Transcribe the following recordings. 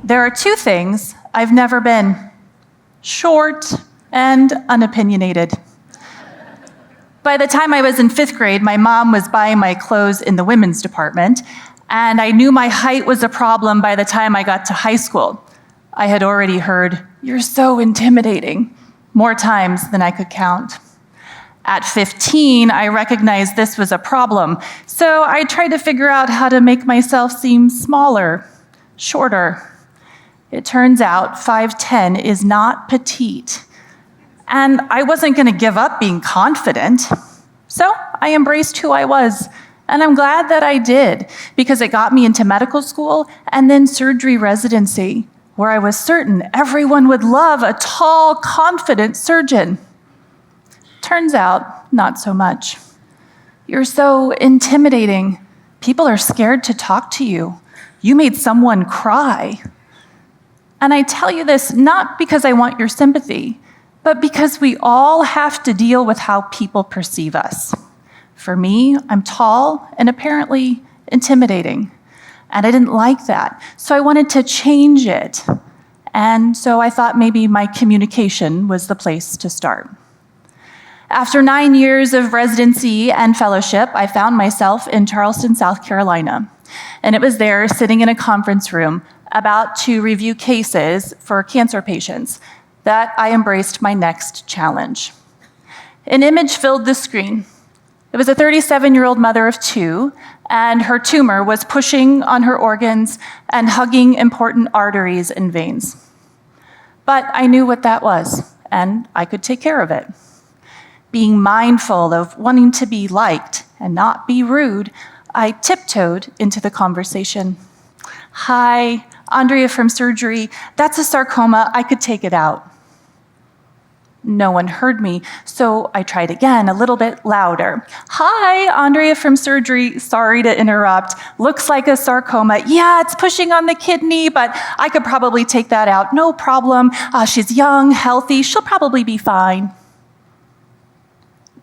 There are two things I've never been: short and unopinionated. By the time I was in 5th grade, my mom was buying my clothes in the women's department, and I knew my height was a problem by the time I got to high school. I had already heard, "You're so intimidating," more times than I could count. At 15, I recognized this was a problem, so I tried to figure out how to make myself seem smaller, shorter. It turns out 5'10" is not petite. And I wasn't going to give up being confident. So I embraced who I was. And I'm glad that I did, because it got me into medical school and then surgery residency, where I was certain everyone would love a tall, confident surgeon. Turns out, not so much. You're so intimidating. People are scared to talk to you. You made someone cry. And I tell you this not because I want your sympathy, but because we all have to deal with how people perceive us. For me, I'm tall and apparently intimidating, and I didn't like that, so I wanted to change it. And so I thought maybe my communication was the place to start. After 9 years of residency and fellowship, I found myself in Charleston, South Carolina, and it was there, sitting in a conference room, about to review cases for cancer patients, that I embraced my next challenge. An image filled the screen. It was a 37-year-old mother of 2, and her tumor was pushing on her organs and hugging important arteries and veins. But I knew what that was, and I could take care of it. Being mindful of wanting to be liked and not be rude, I tiptoed into the conversation. "Hi, Andrea from surgery. That's a sarcoma. I could take it out." No one heard me, so I tried again, a little bit louder. "Hi, Andrea from surgery. Sorry to interrupt. Looks like a sarcoma. Yeah, it's pushing on the kidney, but I could probably take that out. No problem. She's young, healthy. She'll probably be fine."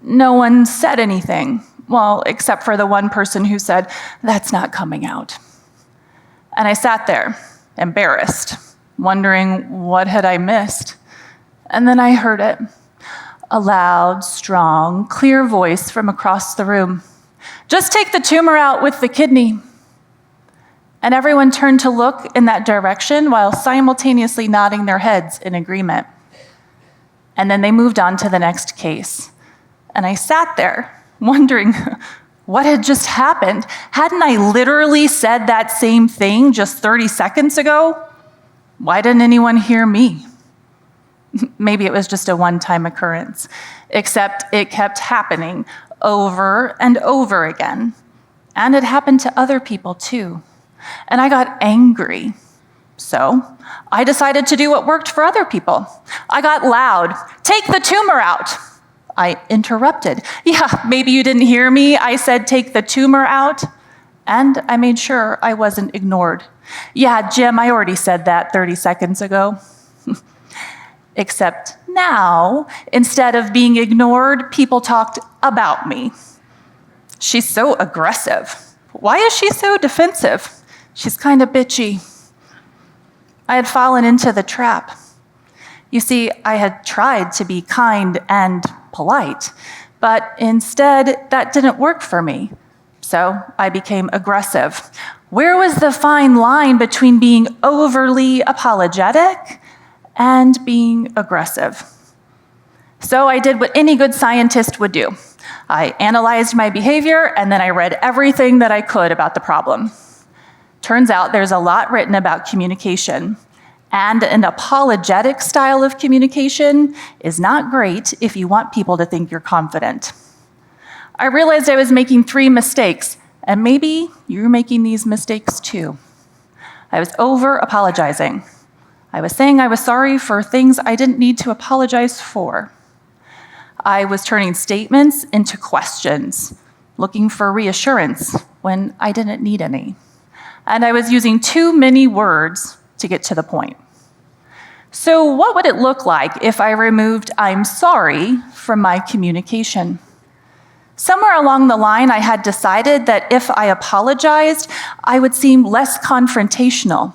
No one said anything, well, except for the one person who said, "That's not coming out." And I sat there, embarrassed, wondering what had I missed. And then I heard it, a loud, strong, clear voice from across the room. "Just take the tumor out with the kidney." And everyone turned to look in that direction while simultaneously nodding their heads in agreement. And then they moved on to the next case. And I sat there, wondering what had just happened. Hadn't I literally said that same thing just 30 seconds ago? Why didn't anyone hear me? Maybe it was just a one-time occurrence, except it kept happening over and over again. And it happened to other people too. And I got angry. So I decided to do what worked for other people. I got loud. "Take the tumor out." I interrupted. "Yeah, maybe you didn't hear me. I said take the tumor out." And I made sure I wasn't ignored. "Yeah, Jim, I already said that 30 seconds ago." Except now, instead of being ignored, people talked about me. "She's so aggressive. Why is she so defensive? She's kind of bitchy." I had fallen into the trap. You see, I had tried to be kind and polite, but instead that didn't work for me. So I became aggressive. Where was the fine line between being overly apologetic and being aggressive? So I did what any good scientist would do. I analyzed my behavior, and then I read everything that I could about the problem. Turns out there's a lot written about communication, and an apologetic style of communication is not great if you want people to think you're confident. I realized I was making 3 mistakes, and maybe you're making these mistakes too. I was over-apologizing. I was saying I was sorry for things I didn't need to apologize for. I was turning statements into questions, looking for reassurance when I didn't need any. And I was using too many words to get to the point. So what would it look like if I removed "I'm sorry" from my communication? Somewhere along the line, I had decided that if I apologized, I would seem less confrontational.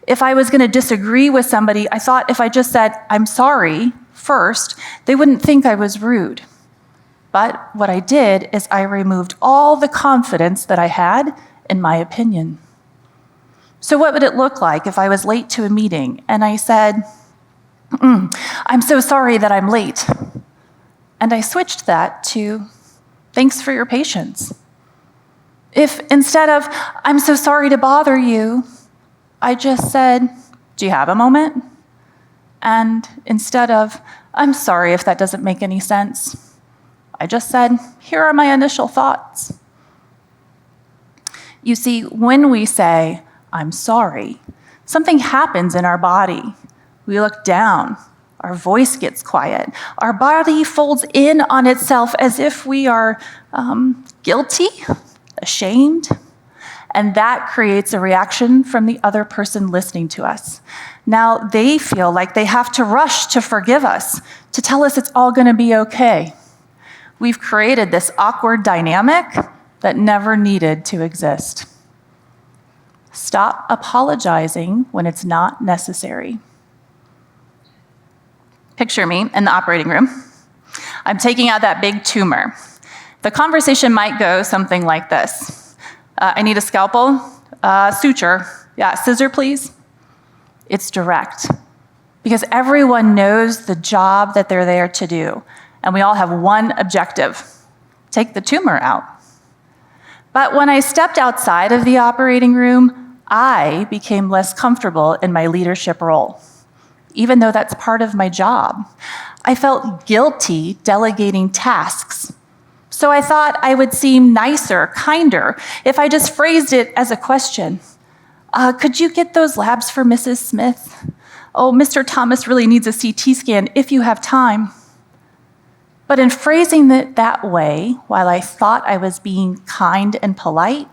If I was going to disagree with somebody, I thought if I just said, "I'm sorry," first, they wouldn't think I was rude. But what I did is I removed all the confidence that I had in my opinion. So what would it look like if I was late to a meeting and I said, "I'm so sorry that I'm late." And I switched that to, "Thanks for your patience." If instead of, "I'm so sorry to bother you," I just said, "Do you have a moment?" And instead of, "I'm sorry if that doesn't make any sense," I just said, "Here are my initial thoughts." You see, when we say, "I'm sorry," something happens in our body. We look down, our voice gets quiet, our body folds in on itself as if we are guilty, ashamed, and that creates a reaction from the other person listening to us. Now they feel like they have to rush to forgive us, to tell us it's all going to be okay. We've created this awkward dynamic that never needed to exist. Stop apologizing when it's not necessary. Picture me in the operating room. I'm taking out that big tumor. The conversation might go something like this. "I need a scalpel, suture. Yeah, scissor, please." It's direct because everyone knows the job that they're there to do, and we all have one objective: take the tumor out. But when I stepped outside of the operating room, I became less comfortable in my leadership role, even though that's part of my job. I felt guilty delegating tasks. So I thought I would seem nicer, kinder, if I just phrased it as a question. "Could you get those labs for Mrs. Smith? Oh, Mr. Thomas really needs a CT scan if you have time." But in phrasing it that way, while I thought I was being kind and polite,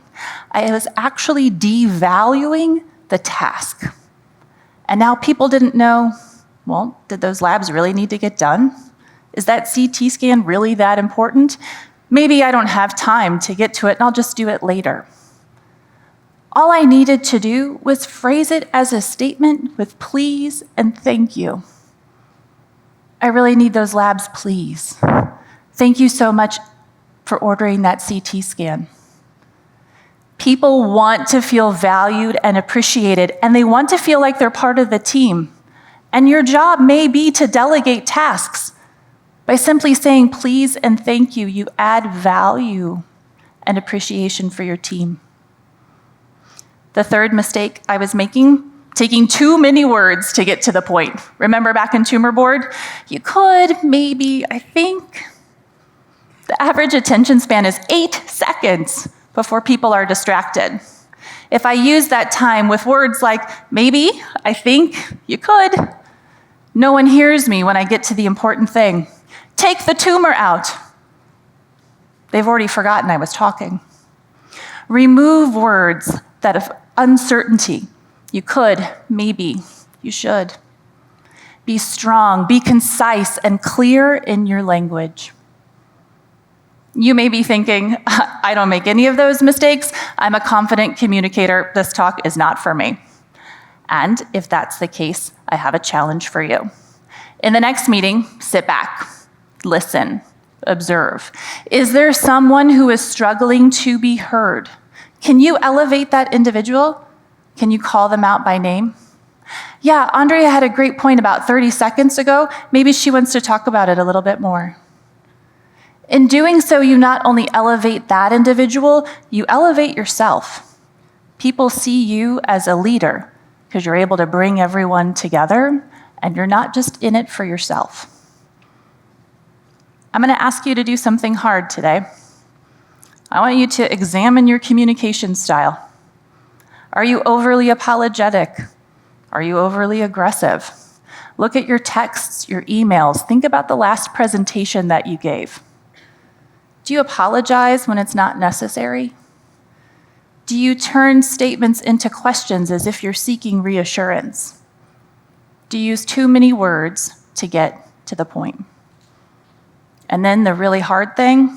I was actually devaluing the task. And now people didn't know, well, did those labs really need to get done? Is that CT scan really that important? Maybe I don't have time to get to it and I'll just do it later. All I needed to do was phrase it as a statement with please and thank you. "I really need those labs, please. Thank you so much for ordering that CT scan." People want to feel valued and appreciated, and they want to feel like they're part of the team. And your job may be to delegate tasks. By simply saying please and thank you, you add value and appreciation for your team. The third mistake I was making, taking too many words to get to the point. Remember back in tumor board? You could, maybe, I think. The average attention span is 8 seconds before people are distracted. If I use that time with words like maybe, I think, you could, no one hears me when I get to the important thing. Take the tumor out. They've already forgotten I was talking. Remove words that have uncertainty. You could, maybe, you should. Be strong, be concise, and clear in your language. You may be thinking, "I don't make any of those mistakes. I'm a confident communicator. This talk is not for me." And if that's the case, I have a challenge for you. In the next meeting, sit back, listen, observe. Is there someone who is struggling to be heard? Can you elevate that individual? Can you call them out by name? "Yeah, Andrea had a great point about 30 seconds ago. Maybe she wants to talk about it a little bit more." In doing so, you not only elevate that individual, you elevate yourself. People see you as a leader because you're able to bring everyone together and you're not just in it for yourself. I'm going to ask you to do something hard today. I want you to examine your communication style. Are you overly apologetic? Are you overly aggressive? Look at your texts, your emails. Think about the last presentation that you gave. Do you apologize when it's not necessary? Do you turn statements into questions as if you're seeking reassurance? Do you use too many words to get to the point? And then the really hard thing,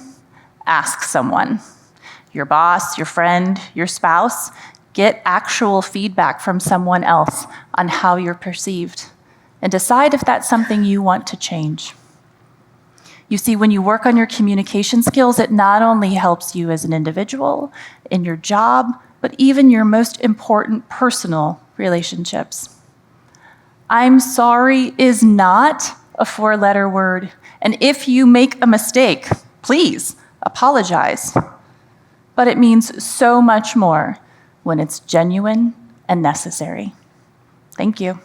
ask someone, your boss, your friend, your spouse, Get actual feedback from someone else on how you're perceived, and decide if that's something you want to change. You see, when you work on your communication skills, it not only helps you as an individual, in your job, but even your most important personal relationships. I'm sorry is not a 4-letter word, and if you make a mistake, please apologize. But it means so much more when it's genuine and necessary. Thank you.